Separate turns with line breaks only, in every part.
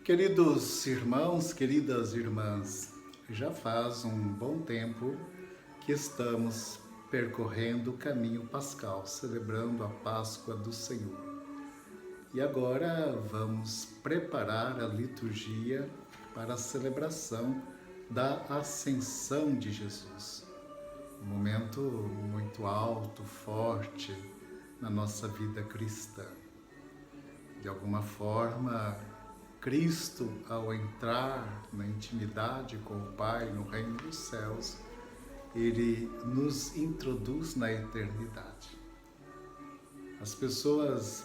Queridos irmãos, queridas irmãs, já faz um bom tempo que estamos percorrendo o caminho pascal, celebrando a Páscoa do Senhor. E agora vamos preparar a liturgia para a celebração da Ascensão de Jesus. Um momento muito alto, forte na nossa vida cristã. De alguma forma, Cristo, ao entrar na intimidade com o Pai, no reino dos céus, Ele nos introduz na eternidade.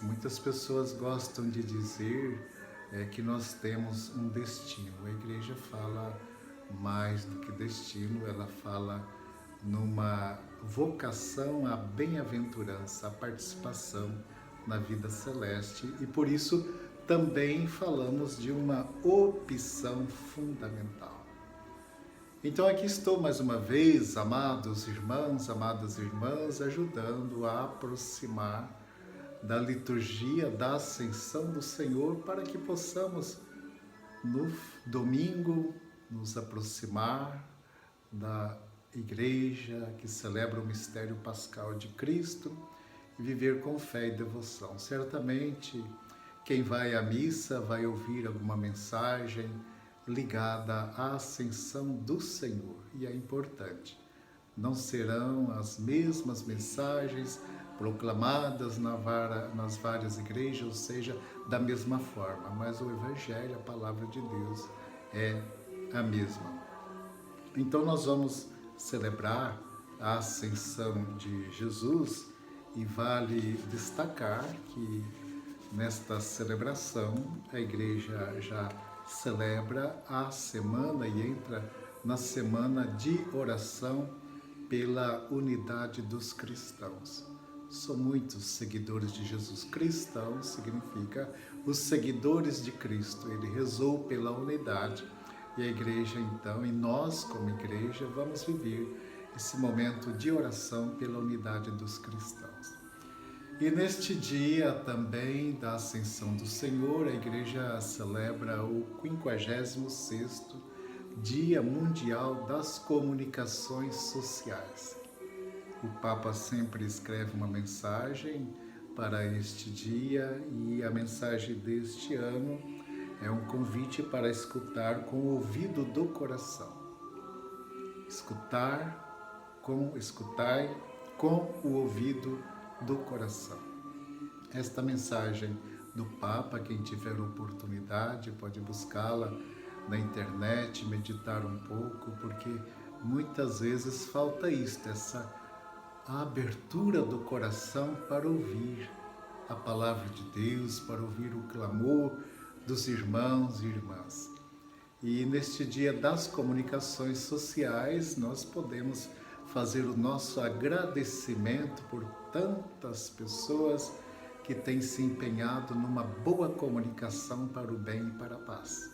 Muitas pessoas gostam de dizer que nós temos um destino. A igreja fala mais do que destino, ela fala numa vocação à bem-aventurança, à participação na vida celeste, e por isso também falamos de uma opção fundamental. Então aqui estou mais uma vez, amados irmãos, amadas irmãs, ajudando a aproximar da liturgia da Ascensão do Senhor para que possamos no domingo nos aproximar da igreja que celebra o mistério pascal de Cristo e viver com fé e devoção. Certamente quem vai à missa vai ouvir alguma mensagem ligada à Ascensão do Senhor, e é importante. Não serão as mesmas mensagens proclamadas nas várias igrejas, ou seja, da mesma forma, mas o Evangelho, a palavra de Deus, é a mesma. Então nós vamos celebrar a Ascensão de Jesus e vale destacar que nesta celebração a igreja já celebra a semana e entra na semana de oração pela unidade dos cristãos. São muitos seguidores de Jesus. Cristãos significa os seguidores de Cristo. Ele rezou pela unidade e a igreja então, e nós como igreja, vamos viver esse momento de oração pela unidade dos cristãos. E neste dia também da Ascensão do Senhor, a igreja celebra o 56º Dia Mundial das Comunicações Sociais. O Papa sempre escreve uma mensagem para este dia e a mensagem deste ano é um convite para escutar com o ouvido do coração. Escutai com o ouvido do coração. Esta mensagem do Papa, quem tiver oportunidade pode buscá-la na internet, meditar um pouco, porque muitas vezes falta isto, essa abertura do coração para ouvir a palavra de Deus, para ouvir o clamor dos irmãos e irmãs. E neste dia das comunicações sociais, nós podemos fazer o nosso agradecimento por tantas pessoas que têm se empenhado numa boa comunicação para o bem e para a paz.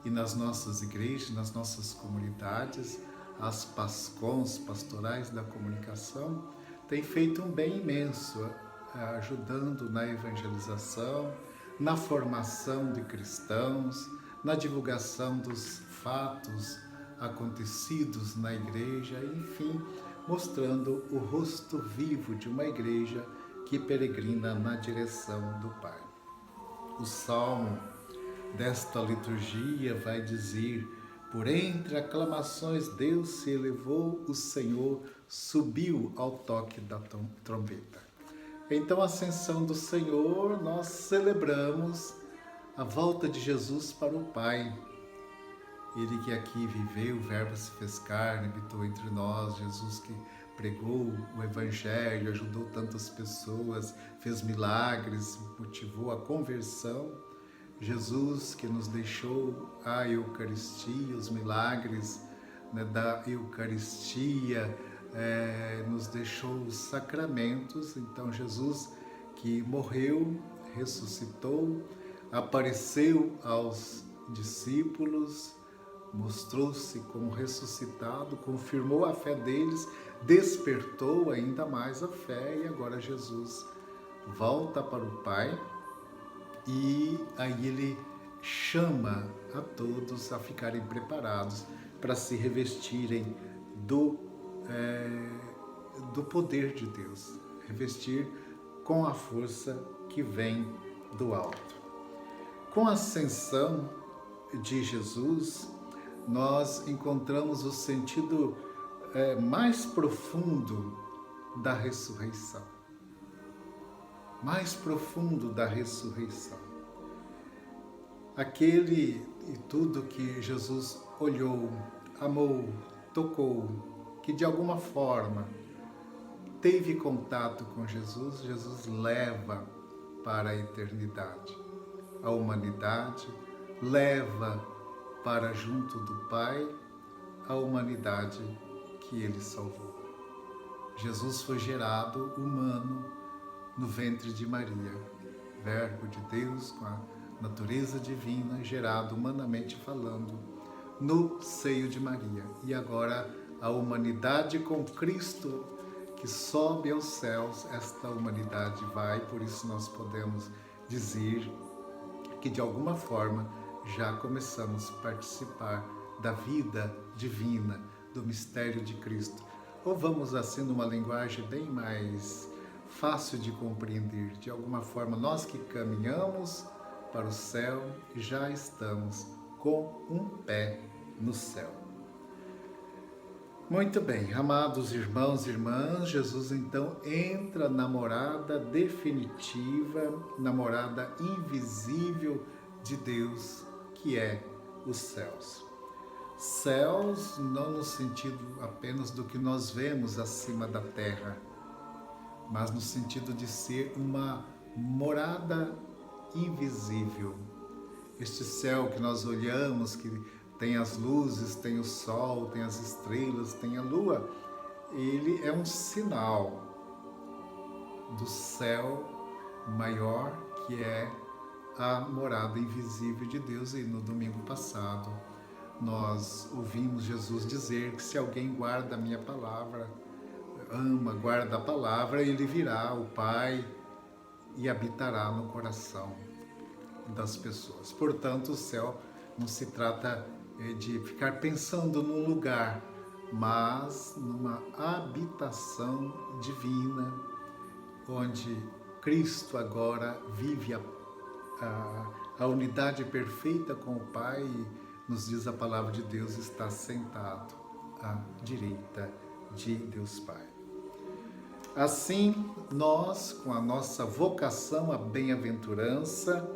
E nas nossas igrejas, nas nossas comunidades, as PASCONs, Pastorais da Comunicação, têm feito um bem imenso, ajudando na evangelização, na formação de cristãos, na divulgação dos fatos acontecidos na igreja, enfim, mostrando o rosto vivo de uma igreja que peregrina na direção do Pai. O salmo desta liturgia vai dizer: por entre aclamações Deus se elevou, o Senhor subiu ao toque da trombeta. Então, a Ascensão do Senhor, nós celebramos a volta de Jesus para o Pai. Ele que aqui viveu, o Verbo se fez carne, habitou entre nós, Jesus que pregou o Evangelho, ajudou tantas pessoas, fez milagres, motivou a conversão. Jesus que nos deixou a Eucaristia, os milagres da Eucaristia, nos deixou os sacramentos. Então Jesus que morreu, ressuscitou, apareceu aos discípulos, mostrou-se como ressuscitado, confirmou a fé deles, despertou ainda mais a fé, e agora Jesus volta para o Pai e aí ele chama a todos a ficarem preparados para se revestirem do poder de Deus, revestir com a força que vem do alto. Com a ascensão de Jesus, nós encontramos o sentido mais profundo da ressurreição. Mais profundo da ressurreição. Aquele e tudo que Jesus olhou, amou, tocou, que de alguma forma teve contato com Jesus, Jesus leva para a eternidade. A humanidade leva para junto do Pai a humanidade que ele salvou. Jesus foi gerado humano no ventre de Maria, Verbo de Deus com a natureza divina, gerado humanamente falando, no seio de Maria. E agora a humanidade com Cristo que sobe aos céus, esta humanidade vai, por isso nós podemos dizer que de alguma forma já começamos a participar da vida divina, do mistério de Cristo. Ou vamos assim numa linguagem bem mais fácil de compreender, de alguma forma nós que caminhamos para o céu já estamos com um pé no céu. Muito bem, amados irmãos e irmãs, Jesus então entra na morada definitiva, na morada invisível de Deus, que é os céus. Céus não no sentido apenas do que nós vemos acima da terra, mas no sentido de ser uma morada invisível. Este céu que nós olhamos, que tem as luzes, tem o sol, tem as estrelas, tem a lua, ele é um sinal do céu maior, que é a morada invisível de Deus. E no domingo passado nós ouvimos Jesus dizer que se alguém guarda a minha palavra, guarda a palavra, ele virá, o Pai, e habitará no coração das pessoas. Portanto, o céu não se trata de ficar pensando num lugar, mas numa habitação divina, onde Cristo agora vive a unidade perfeita com o Pai, e nos diz a palavra de Deus, está sentado à direita de Deus Pai. Assim, nós, com a nossa vocação à bem-aventurança,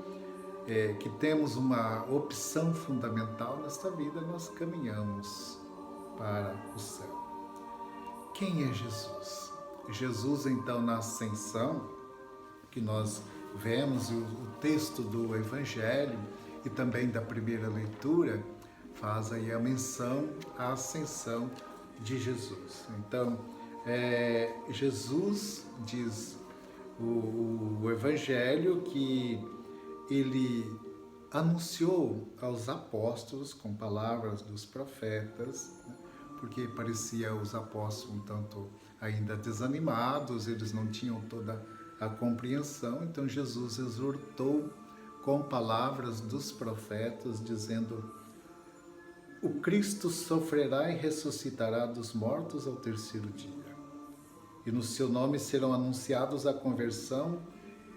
que temos uma opção fundamental nesta vida, nós caminhamos para o céu. Quem é Jesus? Jesus, então, na ascensão, que nós vemos o texto do Evangelho e também da primeira leitura, faz aí a menção à ascensão de Jesus. Então, Jesus diz o Evangelho que ele anunciou aos apóstolos com palavras dos profetas, porque parecia os apóstolos um tanto ainda desanimados, eles não tinham toda a compreensão. Então Jesus exortou com palavras dos profetas, dizendo: o Cristo sofrerá e ressuscitará dos mortos ao terceiro dia, e no seu nome serão anunciados a conversão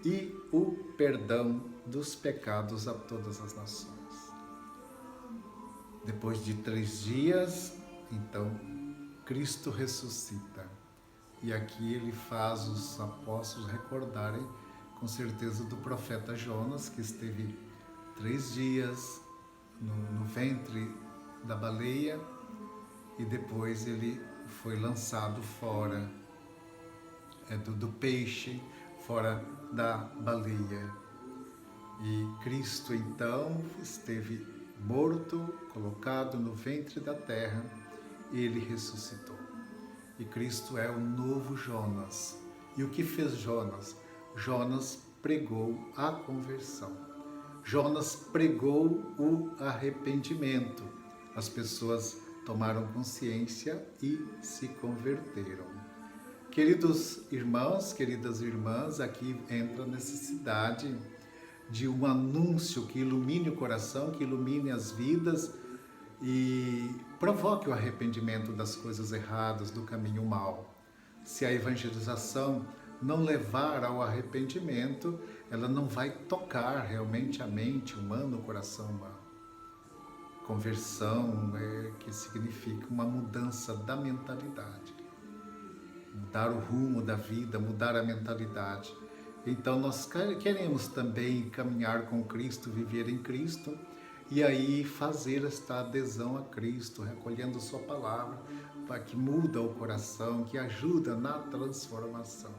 e o perdão dos pecados a todas as nações. Depois de 3 dias, então, Cristo ressuscita. E aqui ele faz os apóstolos recordarem com certeza do profeta Jonas, que esteve 3 dias no ventre da baleia e depois ele foi lançado fora do peixe, fora da baleia. E Cristo então esteve morto, colocado no ventre da terra, e ele ressuscitou. E Cristo é o novo Jonas. E o que fez Jonas? Jonas pregou a conversão. Jonas pregou o arrependimento. As pessoas tomaram consciência e se converteram. Queridos irmãos, queridas irmãs, aqui entra a necessidade de um anúncio que ilumine o coração, que ilumine as vidas e provoque o arrependimento das coisas erradas, do caminho mau. Se a evangelização não levar ao arrependimento, ela não vai tocar realmente a mente humana, o coração humano. Conversão que significa uma mudança da mentalidade. Mudar o rumo da vida, mudar a mentalidade. Então nós queremos também caminhar com Cristo, viver em Cristo, e aí fazer esta adesão a Cristo, recolhendo sua palavra, para que muda o coração, que ajuda na transformação.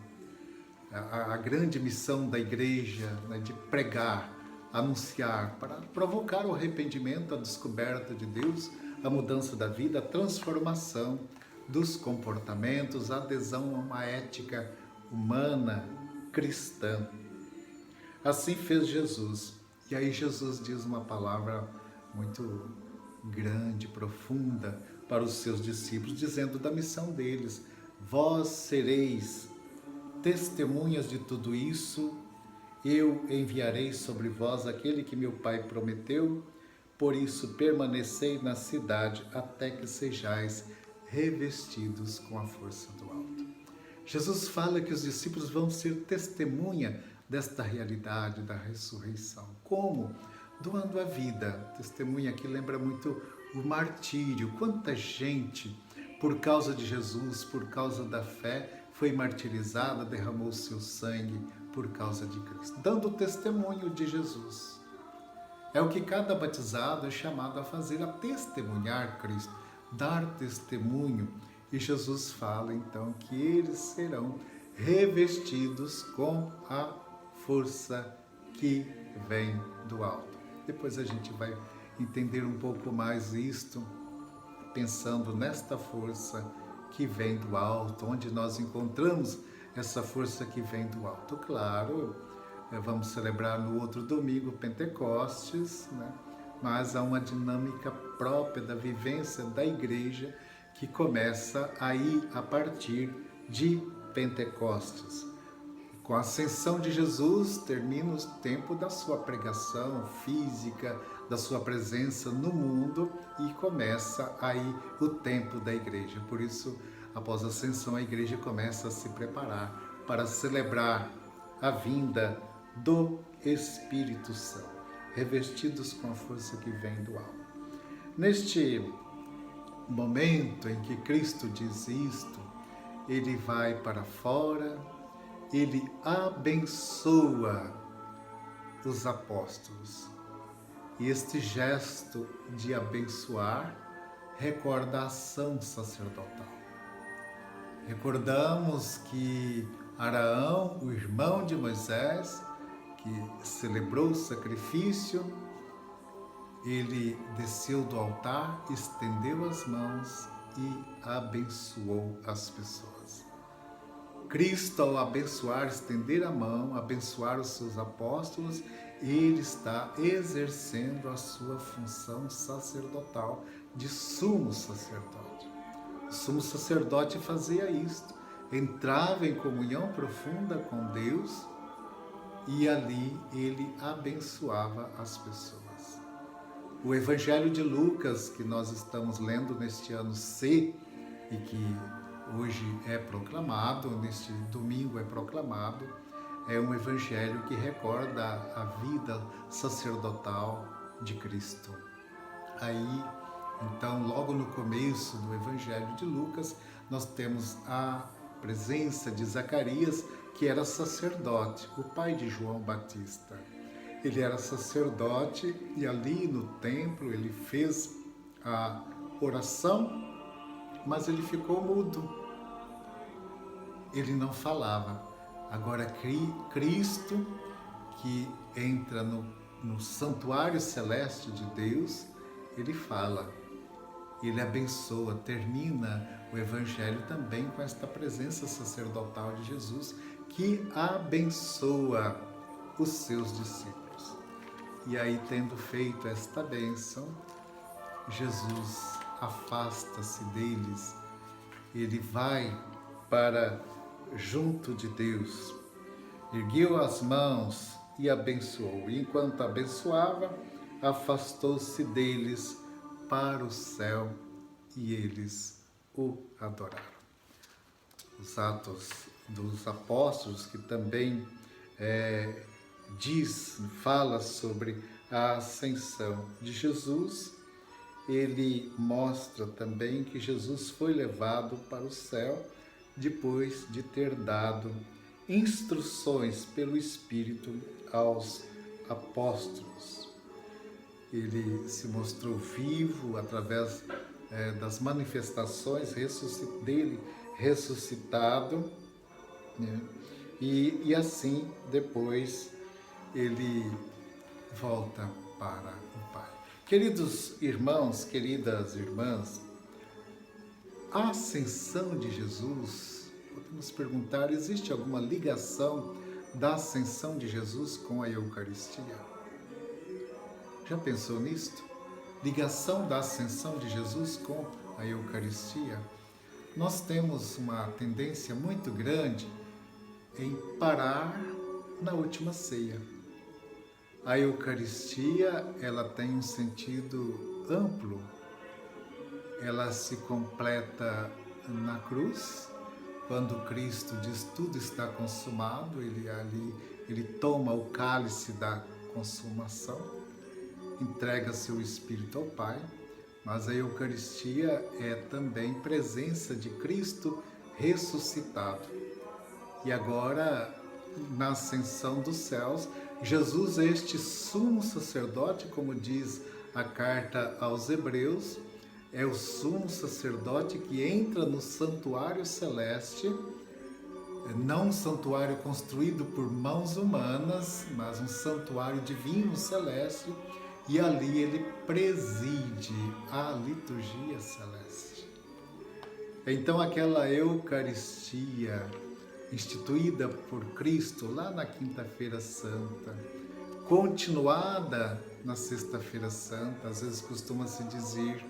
A grande missão da igreja, né, de pregar, anunciar, para provocar o arrependimento, a descoberta de Deus, a mudança da vida, a transformação dos comportamentos, a adesão a uma ética humana, cristã. Assim fez Jesus. E aí Jesus diz uma palavra muito grande, profunda para os seus discípulos, dizendo da missão deles: vós sereis testemunhas de tudo isso, eu enviarei sobre vós aquele que meu Pai prometeu, por isso permanecei na cidade até que sejais revestidos com a força do alto. Jesus fala que os discípulos vão ser testemunha desta realidade da ressurreição. Como? Doando a vida. Testemunha que lembra muito o martírio. Quanta gente, por causa de Jesus, por causa da fé, foi martirizada, derramou seu sangue por causa de Cristo, dando testemunho de Jesus. É o que cada batizado é chamado a fazer, a testemunhar Cristo, dar testemunho. E Jesus fala então que eles serão revestidos com a força que vem do alto. Depois a gente vai entender um pouco mais isto, pensando nesta força que vem do alto, onde nós encontramos essa força que vem do alto. Claro, vamos celebrar no outro domingo Pentecostes, né? Mas há uma dinâmica própria da vivência da igreja que começa aí a partir de Pentecostes. Com a ascensão de Jesus, termina o tempo da sua pregação física, da sua presença no mundo, e começa aí o tempo da igreja. Por isso, após a ascensão, a igreja começa a se preparar para celebrar a vinda do Espírito Santo, revestidos com a força que vem do alto. Neste momento em que Cristo diz isto, ele vai para fora, ele abençoa os apóstolos. E este gesto de abençoar recorda a ação sacerdotal. Recordamos que Araão, o irmão de Moisés, que celebrou o sacrifício, ele desceu do altar, estendeu as mãos e abençoou as pessoas. Cristo, ao abençoar, estender a mão, abençoar os seus apóstolos, ele está exercendo a sua função sacerdotal de sumo sacerdote. O sumo sacerdote fazia isto, entrava em comunhão profunda com Deus e ali ele abençoava as pessoas. O Evangelho de Lucas, que nós estamos lendo neste ano C e que hoje é proclamado, neste domingo é proclamado, é um evangelho que recorda a vida sacerdotal de Cristo. Aí, então, logo no começo do Evangelho de Lucas, nós temos a presença de Zacarias, que era sacerdote, o pai de João Batista. Ele era sacerdote e ali no templo ele fez a oração, mas ele ficou mudo. Ele não falava. Agora Cristo, que entra no santuário celeste de Deus, ele fala, ele abençoa, termina o Evangelho também com esta presença sacerdotal de Jesus, que abençoa os seus discípulos. E aí, tendo feito esta bênção, Jesus afasta-se deles, ele vai para junto de Deus, ergueu as mãos e abençoou. E enquanto abençoava, afastou-se deles para o céu e eles o adoraram. Os Atos dos Apóstolos, que também fala sobre a ascensão de Jesus, ele mostra também que Jesus foi levado para o céu depois de ter dado instruções pelo Espírito aos apóstolos. Ele se mostrou vivo através das manifestações dele ressuscitado, né? E assim depois ele volta para o Pai. Queridos irmãos, queridas irmãs, a ascensão de Jesus, podemos perguntar, existe alguma ligação da ascensão de Jesus com a Eucaristia? Já pensou nisto? Ligação da ascensão de Jesus com a Eucaristia? Nós temos uma tendência muito grande em parar na última ceia. A Eucaristia, ela tem um sentido amplo. Ela se completa na cruz, quando Cristo diz tudo está consumado, ele toma o cálice da consumação, entrega seu Espírito ao Pai, mas a Eucaristia é também presença de Cristo ressuscitado. E agora, na ascensão dos céus, Jesus, este sumo sacerdote, como diz a carta aos Hebreus, é o sumo sacerdote que entra no santuário celeste, não um santuário construído por mãos humanas, mas um santuário divino celeste, e ali ele preside a liturgia celeste. Então aquela Eucaristia instituída por Cristo lá na Quinta-feira Santa, continuada na Sexta-feira Santa, às vezes costuma-se dizer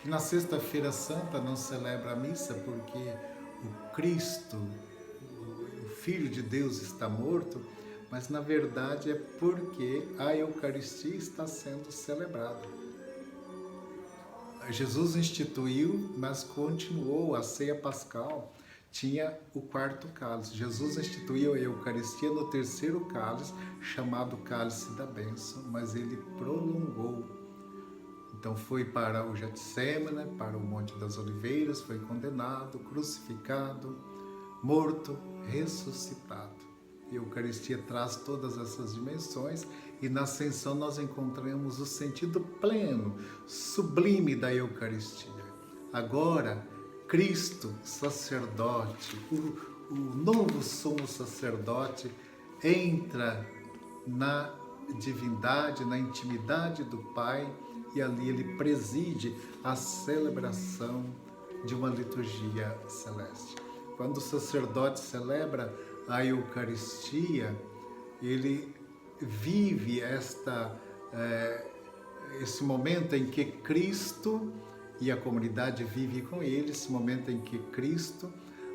que na Sexta-feira Santa não celebra a missa porque o Cristo, o Filho de Deus, está morto, mas na verdade é porque a Eucaristia está sendo celebrada. Jesus instituiu, mas continuou a ceia pascal. Tinha o quarto cálice. Jesus instituiu a Eucaristia no terceiro cálice, chamado Cálice da Bênção, mas ele prolongou. Então foi para o Getsêmani, para o Monte das Oliveiras, foi condenado, crucificado, morto, ressuscitado. E a Eucaristia traz todas essas dimensões e na Ascensão nós encontramos o sentido pleno, sublime da Eucaristia. Agora, Cristo, sacerdote, o novo sumo sacerdote, entra na divindade, na intimidade do Pai, e ali ele preside a celebração de uma liturgia celeste. Quando o sacerdote celebra a Eucaristia, ele vive esse momento em que Cristo e a comunidade vive com ele, esse momento em que Cristo,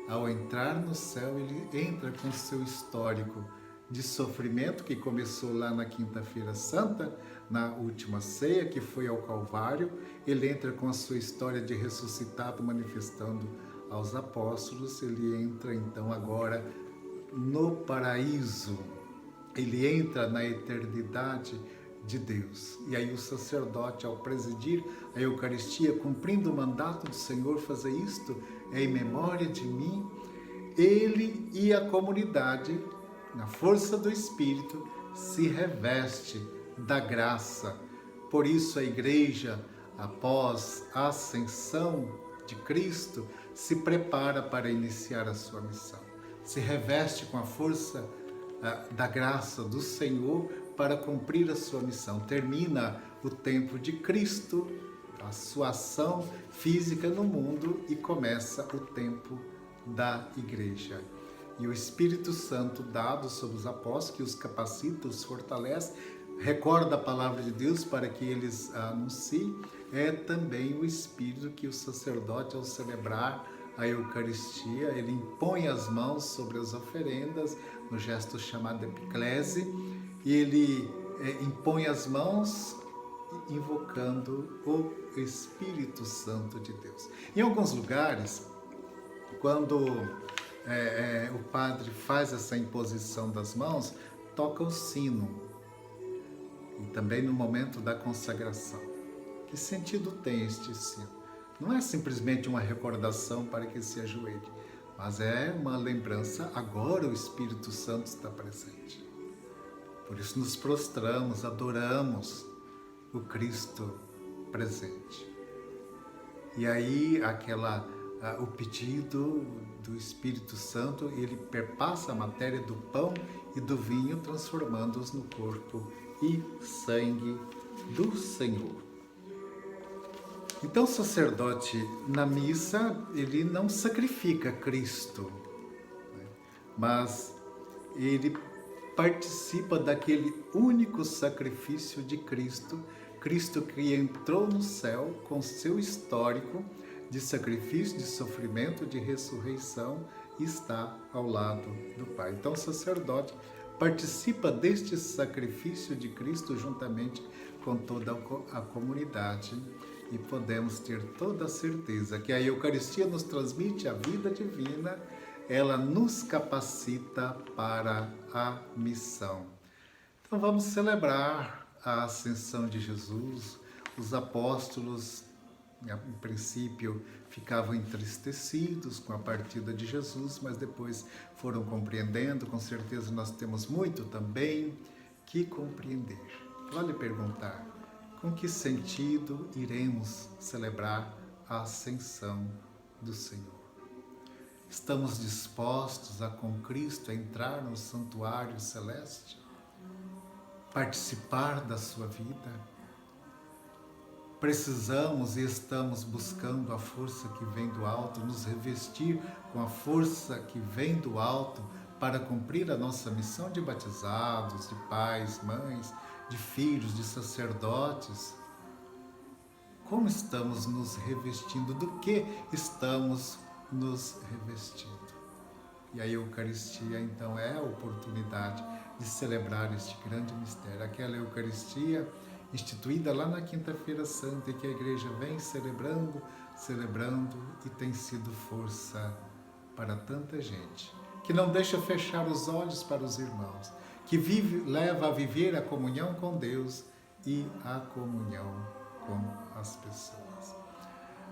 ao entrar no céu, ele entra com seu histórico de sofrimento, que começou lá na Quinta-feira Santa, na última ceia, que foi ao Calvário. Ele entra com a sua história de ressuscitado, manifestando aos apóstolos. Ele entra, então, agora no paraíso. Ele entra na eternidade de Deus. E aí o sacerdote, ao presidir a Eucaristia, cumprindo o mandato do Senhor, fazer isto em memória de mim, ele e a comunidade, na força do Espírito, se reveste da graça. Por isso a Igreja, após a ascensão de Cristo, se prepara para iniciar a sua missão. Se reveste com a força da graça do Senhor para cumprir a sua missão. Termina o tempo de Cristo, a sua ação física no mundo, e começa o tempo da Igreja. E o Espírito Santo dado sobre os apóstolos, que os capacita, os fortalece, recorda a palavra de Deus para que eles anunciem, é também o Espírito que o sacerdote, ao celebrar a Eucaristia, ele impõe as mãos sobre as oferendas, no gesto chamado epiclese, e ele impõe as mãos invocando o Espírito Santo de Deus. Em alguns lugares, quando o padre faz essa imposição das mãos, toca o sino, e também no momento da consagração. Que sentido tem este sino? Não é simplesmente uma recordação para que se ajoelhe, mas é uma lembrança, agora o Espírito Santo está presente. Por isso nos prostramos, adoramos o Cristo presente. E aí o pedido do Espírito Santo, ele perpassa a matéria do pão e do vinho, transformando-os no corpo e sangue do Senhor. Então o sacerdote na missa, ele não sacrifica Cristo, né? Mas ele participa daquele único sacrifício de Cristo, Cristo que entrou no céu com seu histórico de sacrifício, de sofrimento, de ressurreição, e está ao lado do Pai. Então o sacerdote participa deste sacrifício de Cristo juntamente com toda a comunidade, e podemos ter toda a certeza que a Eucaristia nos transmite a vida divina, ela nos capacita para a missão. Então vamos celebrar a ascensão de Jesus. Os apóstolos, em princípio, ficavam entristecidos com a partida de Jesus, mas depois foram compreendendo. Com certeza nós temos muito também que compreender. Vale perguntar, com que sentido iremos celebrar a ascensão do Senhor? Estamos dispostos com Cristo a entrar no santuário celeste? Participar da sua vida? Precisamos e estamos buscando a força que vem do alto, nos revestir com a força que vem do alto para cumprir a nossa missão de batizados, de pais, mães, de filhos, de sacerdotes. Como estamos nos revestindo? Do que estamos nos revestindo? E a Eucaristia, então, é a oportunidade de celebrar este grande mistério. Aquela Eucaristia instituída lá na Quinta-feira Santa, e que a Igreja vem celebrando e tem sido força para tanta gente, que não deixa fechar os olhos para os irmãos, que leva a viver a comunhão com Deus e a comunhão com as pessoas.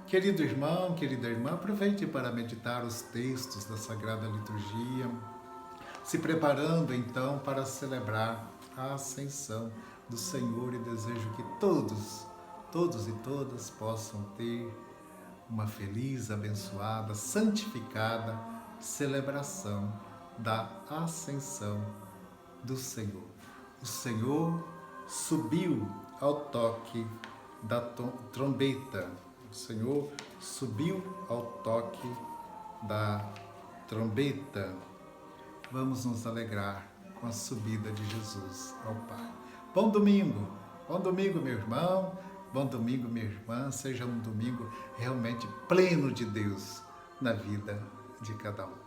Querido irmão, querida irmã, aproveite para meditar os textos da Sagrada Liturgia, se preparando então para celebrar a ascensão do Senhor, e desejo que todos e todas possam ter uma feliz, abençoada, santificada celebração da ascensão do Senhor. O Senhor subiu ao toque da trombeta. O Senhor subiu ao toque da trombeta. Vamos nos alegrar com a subida de Jesus ao Pai. Bom domingo, meu irmão, bom domingo, minha irmã. Seja um domingo realmente pleno de Deus na vida de cada um.